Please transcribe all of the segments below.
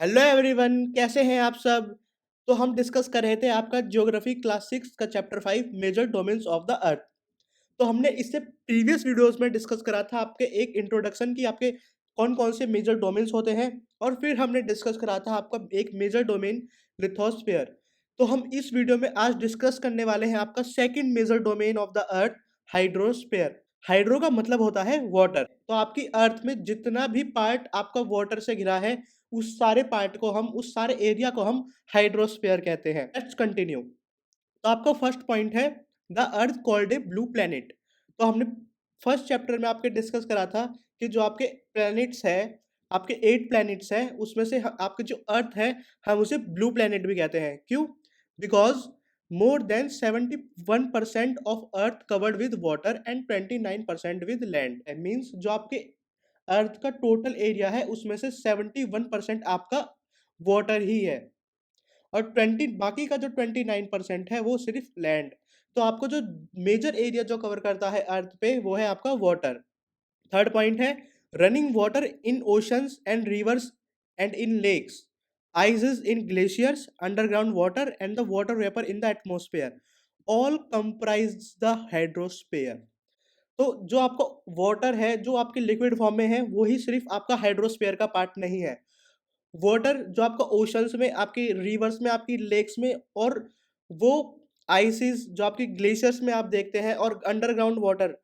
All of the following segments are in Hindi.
हेलो एवरीवन, कैसे हैं आप सब। तो हम डिस्कस कर रहे थे आपका ज्योग्राफी क्लास 6 का chapter 5 major domains of the earth. तो हमने इससे प्रीवियस वीडियोस में डिस्कस करा था आपके एक इंट्रोडक्शन की आपके कौन कौन से मेजर डोमेन्स होते हैं, और फिर हमने डिस्कस करा था आपका एक मेजर डोमेन लिथोस्फीयर। तो हम इस वीडियो में आज डिस्कस करने वाले हैं आपका second major domain of the earth, hydrosphere. Hydro का मतलब होता है वाटर। तो आपकी अर्थ में जितना भी पार्ट आपका वाटर से घिरा है, उस सारे पार्ट को हम उस सारे एरिया को हम हाइड्रोस्फीयर कहते हैं। Let's continue. तो आपका फर्स्ट पॉइंट है the earth called a blue planet. तो हमने फर्स्ट चैप्टर में आपके डिस्कस करा था कि जो आपके प्लैनेट्स है, आपके 8 प्लैनेट्स हैं, उसमें से आपके जो अर्थ है, हम उसे ब्लू प्लैनेट भी कहते हैं। क्यों? Because more than 71% of earth covered with water and 29% with land. Means जो आपके अर्थ का टोटल एरिया है उसमें से 71% आपका वाटर ही है, और 20 बाकी का जो 29% है वो सिर्फ लैंड। तो आपको जो मेजर एरिया जो कवर करता है अर्थ पे वो है आपका वाटर। थर्ड पॉइंट है running water in oceans and rivers and in lakes, ices in glaciers, underground water and the water vapour in the atmosphere all comprise the hydrosphere. तो जो आपका वाटर है जो आपके लिक्विड फॉर्म में है वही सिर्फ आपका हाइड्रोस्फीयर का पार्ट नहीं है। वाटर जो आपका ओशंस में, आपकी रिवर्स में, आपकी लेक्स में, और वो आइसिस जो आपकी ग्लेशियर्स में आप देखते हैं, और अंडरग्राउंड वाटर,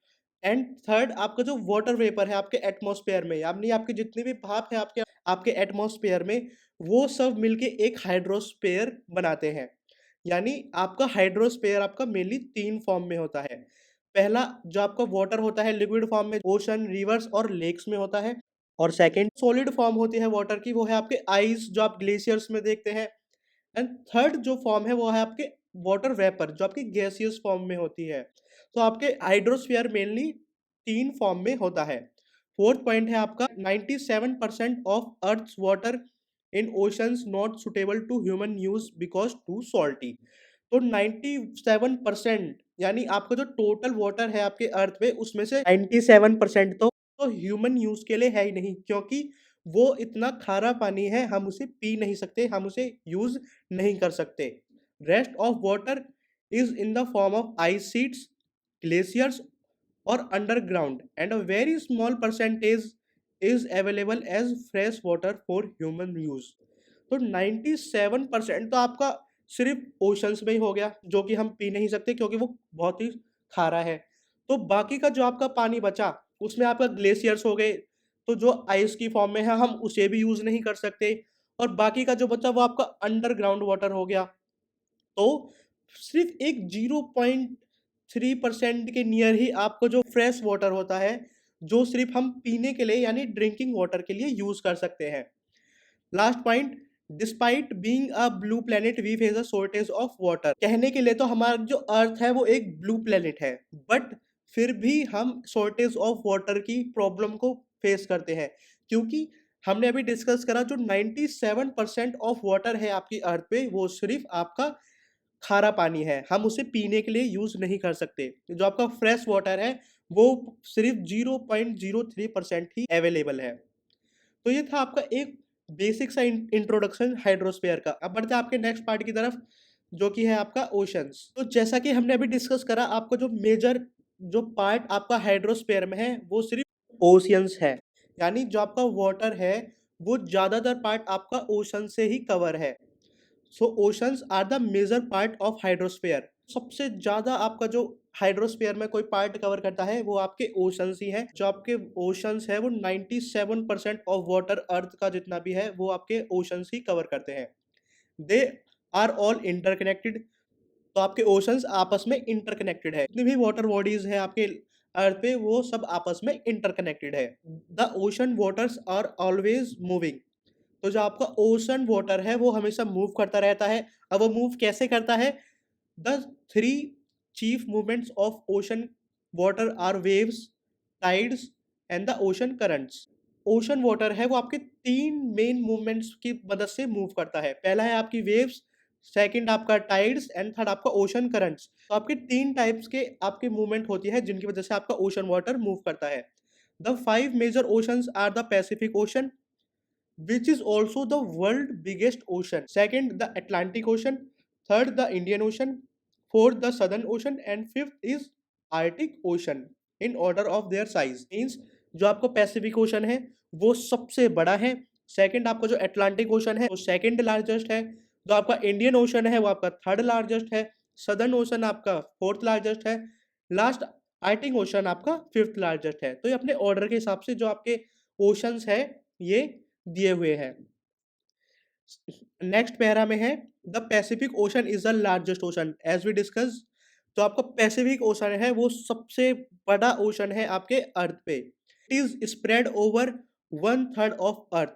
एंड थर्ड आपका जो वाटर वेपर है आपके एटमॉस्फेयर में, यानी आपके जितने भी भाप है आपके आपके एटमॉस्फेयर में, वो सब मिलके एक हाइड्रोस्फीयर बनाते हैं। यानी आपका हाइड्रोस्फीयर आपका मेनली 3 फॉर्म में होता है। पहला जो आपका वाटर होता है लिक्विड फॉर्म में, ओशन, रिवर्स और लेक्स में होता है। और सेकंड सॉलिड फॉर्म होती है वाटर की, वो है आपके आइस जो आप ग्लेशियर्स में देखते हैं। एंड थर्ड जो फॉर्म है वो है आपके वाटर वेपर जो आपकी गैसियस फॉर्म में होती है। तो आपके हाइड्रोस्फीयर मेनली 3 फॉर्म में होता है। फोर्थ पॉइंट है आपका 97% of earth's water in oceans not suitable to human use because too salty. तो 97% यानी आपका जो टोटल वाटर है आपके अर्थ पे उसमें से 97% तो ह्यूमन यूज के लिए है ही नहीं, क्योंकि वो इतना खारा पानी है, हम उसे पी नहीं सकते, हम उसे यूज नहीं कर सकते। Rest of water is in the form of ice sheets, glaciers और underground, and a very small percentage is available as fresh water for human use. तो 97% तो आपका सिर्फ ओशंस में ही हो गया जो कि हम पी नहीं सकते क्योंकि वो बहुत ही खारा है। तो बाकी का जो आपका पानी बचा उसमें आपका ग्लेशियर्स हो गए, तो जो आइस की फॉर्म में है हम उसे भी यूज नहीं कर सकते। और बाकी का जो बचा वो आपका अंडरग्राउंड वाटर हो गया। तो सिर्फ एक 0.3% के नियर ही आपको जो फ्रेश वाटर होता है, जो सिर्फ हम पीने के लिए यानी ड्रिंकिंग वाटर के लिए यूज कर सकते हैं। Last point, despite being a blue planet we face a shortage of water. कहने के लिए तो हमारा जो अर्थ है वो एक ब्लू प्लेनेट है, बट फिर भी हम शॉर्टेज ऑफ वाटर की प्रॉब्लम को फेस करते हैं, क्योंकि हमने अभी डिस्कस करा जो 97% ऑफ वाटर है आपकी अर्थ पे वो सिर्फ आपका खारा पानी है, हम उसे पीने के लिए यूज नहीं कर सकते। जो आपका फ्रेश वाटर है वो सिर्फ 0.03% ही अवेलेबल है। तो ये था आपका एक बेसिक सा इंट्रोडक्शन हाइड्रोस्फीयर का। अब बढ़ते हैं आपके नेक्स्ट पार्ट की तरफ जो कि है आपका ओशंस। तो जैसा कि हमने अभी डिस्कस करा, आपका जो मेजर जो पार्ट आपका हाइड्रोस्फीयर में है वो सिर्फ ओशियंस है, यानी जो आपका वाटर है वो ज्यादातर पार्ट आपका ओशन से ही कवर है। So oceans are the major part of hydrosphere. सबसे ज्यादा आपका जो हाइड्रोस्फीयर में कोई पार्ट कवर करता है वो आपके ओशंस ही है। जो आपके ओशंस है वो 97% ऑफ वाटर अर्थ का जितना भी है वो आपके ओशंस ही कवर करते हैं। They are all interconnected. तो आपके ओशंस आपस में इंटरकनेक्टेड है, जितनी भी वाटर बॉडीज है आपके अर्थ पे वो सब आपस में इंटरकनेक्टेड है। The ocean waters are always moving. तो जो आपका ओशन वाटर है वो हमेशा मूव करता रहता है। अब वो मूव कैसे करता है? The three chief movements of ocean water are waves, tides and the ocean currents. Ocean water है वो आपके 3 मेन मूवमेंट्स की मदद से मूव करता है। पहला है आपकी वेव्स, सेकंड आपका टाइड्स एंड थर्ड आपका ओशन करंट्स। तो आपके 3 टाइप्स के आपके मूवमेंट होती है जिनकी वजह से आपका ओशन वाटर मूव करता है। The 5 major oceans are the Pacific Ocean, which is also the world biggest ocean. Second, the Atlantic Ocean. Third, the Indian Ocean. Fourth, the Southern Ocean. And fifth is Arctic Ocean in order of their size. Means जो आपको पैसिफिक ओशन है वो सबसे बड़ा है। सेकंड आपका जो अटलांटिक ओशन है वो सेकंड लार्जेस्ट है। जो आपका इंडियन ओशन है वो आपका थर्ड लार्जेस्ट है। सदर्न ओशन आपका फोर्थ लार्जेस्ट है। लास्ट आर्टिक ओशन आपका फिफ्थ लार्जेस्ट है। तो ये अपने ऑर्डर के हिसाब से जो आपके ओशंस है ये दिए हुए हैं। नेक्स्ट पैरा में है the Pacific Ocean is the largest ocean as we discuss. तो आपका पैसिफिक ओशन है वो सबसे बड़ा ओशन है आपके अर्थ पे। It is spread over 1/3 of earth,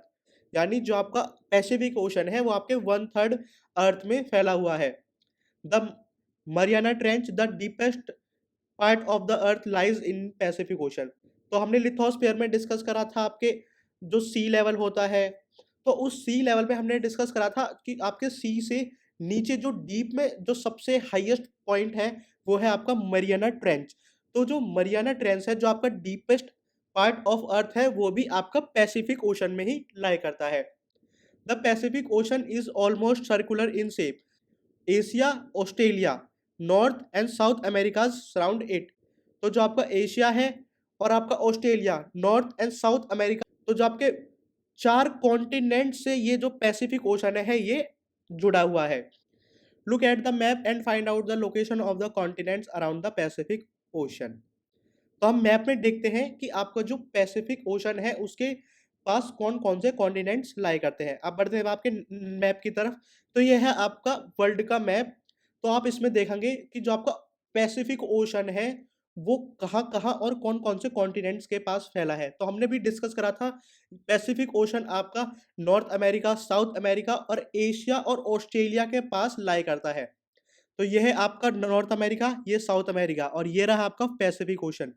यानी जो आपका पैसिफिक ओशन है वो आपके 1/3 अर्थ में फैला हुआ है। The Mariana trench the deepest part of the earth lies in Pacific ocean. तो हमने लिथोस्फीयर में डिस्कस करा था आपके जो सी लेवल होता है, तो उस सी लेवल पे हमने डिस्कस करा था कि आपके सी से नीचे जो डीप में जो सबसे हाईएस्ट पॉइंट है वो है आपका मरियाना ट्रेंच। तो जो मरियाना ट्रेंच है जो आपका डीपेस्ट पार्ट ऑफ अर्थ है वो भी आपका पैसिफिक ओशन में ही लाई करता है। The Pacific Ocean is almost circular in shape. Asia, Australia, North and South Americas surround it. तो जो आपका एशिया है और आपका Australia, North and South America, तो जो आपके 4 कॉन्टिनेंट से ये जो पैसिफिक ओशन है ये जुड़ा हुआ है। Look at the map and find out the location of the continents around the Pacific ocean. तो हम मैप में देखते हैं कि आपका जो पैसिफिक ओशन है उसके पास कौन कौन से कॉन्टिनेंट्स लाई करते हैं। अब बढ़ते हैं आपके मैप की तरफ। तो ये है आपका वर्ल्ड का मैप। तो आप इसमें देखेंगे कि जो आपका पैसिफिक ओशन है वो कहाँ कहाँ और कौन कौन से कॉन्टिनेंट्स के पास फैला है। तो हमने भी डिस्कस करा था पैसिफिक ओशन आपका नॉर्थ अमेरिका, साउथ अमेरिका और एशिया और ऑस्ट्रेलिया के पास लाई करता है। तो ये है आपका नॉर्थ अमेरिका, ये साउथ अमेरिका और ये रहा आपका पैसिफिक ओशन।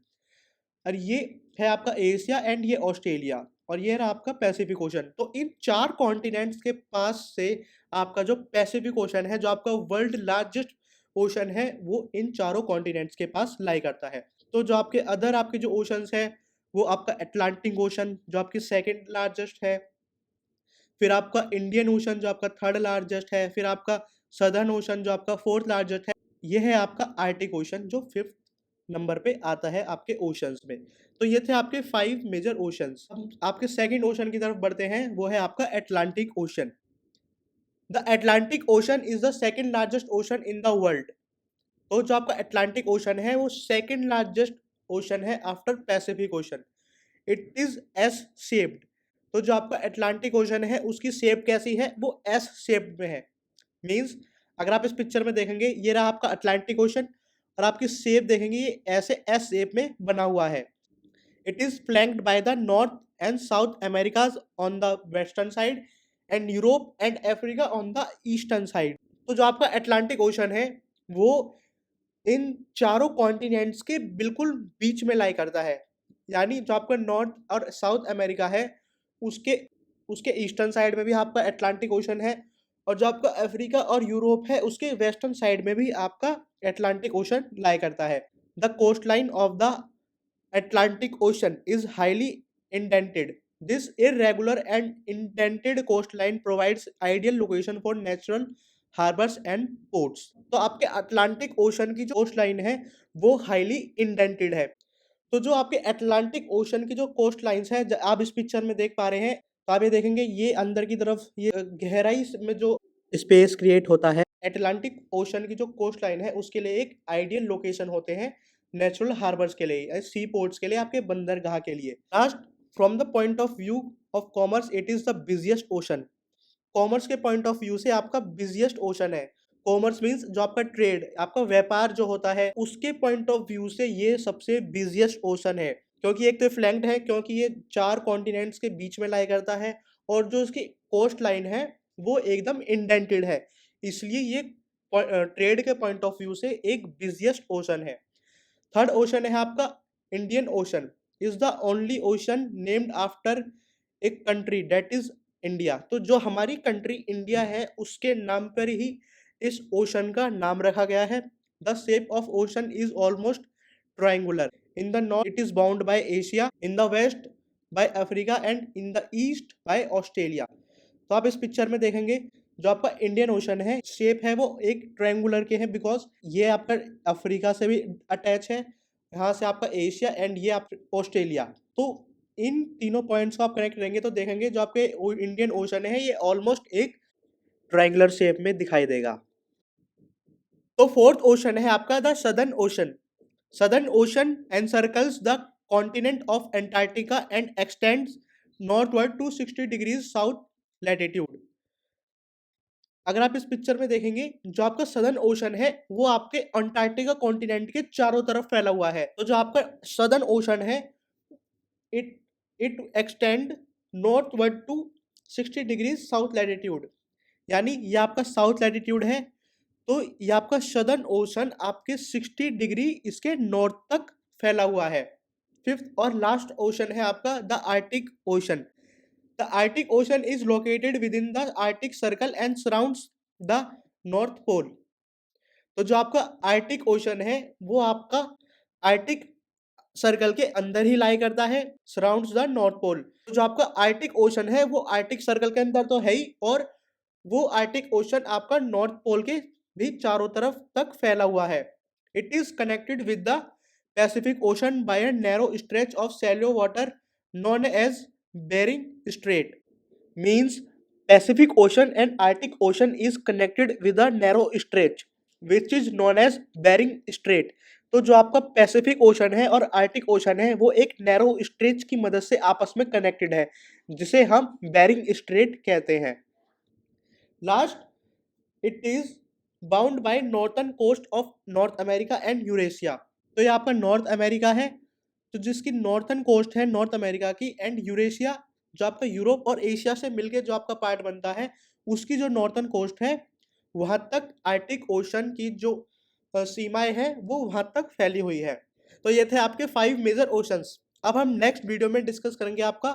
और ये है आपका एशिया एंड ये ऑस्ट्रेलिया और ये रहा आपका पैसिफिक ओशन। तो इन 4 कॉन्टिनेंट्स के पास से आपका जो पैसिफिक ओशन है जो आपका वर्ल्ड लार्जेस्ट ओशन है वो इन चारों कॉन्टिनेंट्स के पास लाई करता है। तो जो आपके अदर आपके जो ओशंस है वो आपका अटलांटिक ओशन जो आपकी सेकंड लार्जेस्ट है, फिर आपका इंडियन ओशन जो आपका थर्ड लार्जेस्ट है, फिर आपका सदर्न ओशन जो आपका फोर्थ लार्जेस्ट है, ये है आपका आर्टिक ओशन जो फिफ्थ नंबर पे आता है आपके ओशंस में। तो ये थे आपके 5 मेजर ओशंस। अब आपके सेकंड ओशन की तरफ बढ़ते हैं, वो है आपका Atlantic ocean. The Atlantic Ocean is the second largest ocean in the world. तो जो आपका अटलांटिक ओशन है वो सेकंड लार्जेस्ट ओशन है after Pacific ocean. It is S shaped. तो जो आपका अटलांटिक ओशन है उसकी शेप कैसी है, वो एस शेप में है। मीन्स अगर आप इस पिक्चर में देखेंगे ये रहा आपका अटलांटिक ओशन और आपकी शेप देखेंगे ये ऐसे एस शेप में बना हुआ है। It is flanked by the North and South Americas on the western side and Europe and Africa on the eastern side. तो जो आपका अटलांटिक ओशन है वो इन चारों कॉन्टिनेंट्स के बिल्कुल बीच में लाई करता है। यानी जो आपका नॉर्थ और साउथ अमेरिका है उसके उसके ईस्टर्न साइड में भी आपका अटलांटिक ओशन है और जो आपका अफ्रीका और यूरोप है उसके वेस्टर्न साइड में भी आपका अटलांटिक ओशन लाई करता है। The coastline of the Atlantic Ocean is highly indented. This irregular and indented coastline provides ideal location for natural harbours and ports. तो आपके अटलांटिक ओशन की जो कोस्ट लाइन है वो हाईली इंडेंटेड है। तो जो आपके अटलांटिक ओशन की जो कोस्ट लाइंस है आप इस पिक्चर में देख पा रहे हैं, तो आप ये देखेंगे ये अंदर की तरफ ये गहराई में जो स्पेस क्रिएट होता है अटलांटिक ओशन की जो कोस्ट लाइन है उसके लिए एक आइडियल लोकेशन होते हैं नेचुरल हार्बर्स के लिए, सी पोर्ट्स के लिए, आपके बंदरगाह के लिए। Last, from the point of view of commerce it is the busiest ocean. Commerce के पॉइंट ऑफ व्यू से आपका बिजिएस्ट ओशन है। कॉमर्स मीन्स जो आपका ट्रेड, आपका व्यापार जो होता है उसके पॉइंट ऑफ व्यू से ये सबसे बिजिएस्ट ओशन है। क्योंकि एक तो फ्लैंक्ड है, क्योंकि ये 4 कॉन्टिनेंट्स के बीच में लाई करता है और जो इसकी कोस्ट लाइन है वो एकदम इंडेंटेड है, इसलिए ये ट्रेड के पॉइंट ऑफ व्यू से एक बिजिएस्ट ओशन है। थर्ड ओशन है आपका Indian ocean is the only ocean named after एक कंट्री दैट इज इंडिया। तो जो हमारी कंट्री इंडिया है उसके नाम पर ही इस ओशन का नाम रखा गया है। The shape of ocean is almost triangular. In the north it is bound by Asia, in the west by Africa and in the east by Australia. तो आप इस पिक्चर में देखेंगे जो आपका इंडियन ओशन है, शेप है वो एक ट्रायंगुलर के हैं, बिकॉज ये आपका अफ्रीका से भी अटैच है, यहाँ से आपका एशिया एंड ये आप ऑस्ट्रेलिया। तो इन तीनों पॉइंट्स को आप कनेक्ट करेंगे तो देखेंगे जो आपके इंडियन ओशन है ये ऑलमोस्ट एक ट्रायंगुलर शेप में दिखाई देगा। तो फोर्थ ओशन है आपका the southern ocean. Southern ocean encircles the continent of Antarctica and extends northward to 60 degrees south latitude. अगर आप इस पिक्चर में देखेंगे जो आपका सदर्न ओशन है वो आपके अंटार्कटिका कॉन्टिनेंट के चारों तरफ फैला हुआ है। तो जो आपका सदर्न ओशन है it it extend northward to 60 degrees south latitude, यानी ये आपका साउथ लैटिट्यूड है। तो ये आपका सदर्न ओशन आपके 60 डिग्री इसके नॉर्थ तक फैला हुआ है। फिफ्थ और लास्ट ओशन है आपका the Arctic Ocean. The Arctic Ocean is located within the Arctic Circle and surrounds the North Pole. तो जो आपका आर्टिक ओशन है वो आपका आर्टिक सर्कल के अंदर ही लाई करता है, सराउंड्स द नॉर्थ पोल। तो जो आपका आर्टिक ओशन है वो आर्टिक सर्कल के अंदर तो है ही, और वो आर्टिक ओशन आपका नॉर्थ पोल के भी चारों तरफ तक फैला हुआ है। It is connected with the Pacific Ocean by a narrow stretch of shallow water known as Bering Strait. Means Pacific Ocean and Arctic Ocean is connected with a narrow stretch which is known as Bering Strait. तो जो आपका पैसिफिक ओशन है और आर्टिक ओशन है वो एक नैरो स्ट्रेच की मदद से आपस में कनेक्टेड है, जिसे हम बेरिंग स्ट्रेट कहते हैं। Last it is bound by northern coast of North America and Eurasia. तो ये आपका नॉर्थ अमेरिका है, तो जिसकी नॉर्थर्न कोस्ट है नॉर्थ अमेरिका की, एंड यूरेशिया जो आपका यूरोप और एशिया से मिलके जो आपका पार्ट बनता है उसकी जो नॉर्थर्न कोस्ट है वहाँ तक आर्टिक ओशन की जो सीमाएं हैं वो वहाँ तक फैली हुई है। तो ये थे आपके 5 मेजर ओशंस। अब हम नेक्स्ट वीडियो में डिस्कस करेंगे आपका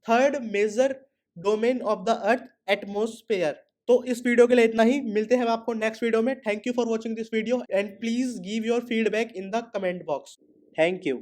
third major domain of the earth, atmosphere. तो इस वीडियो के लिए इतना ही, मिलते हैं हम आपको नेक्स्ट वीडियो में। Thank you for watching this video and please give your feedback in the comment box. Thank you.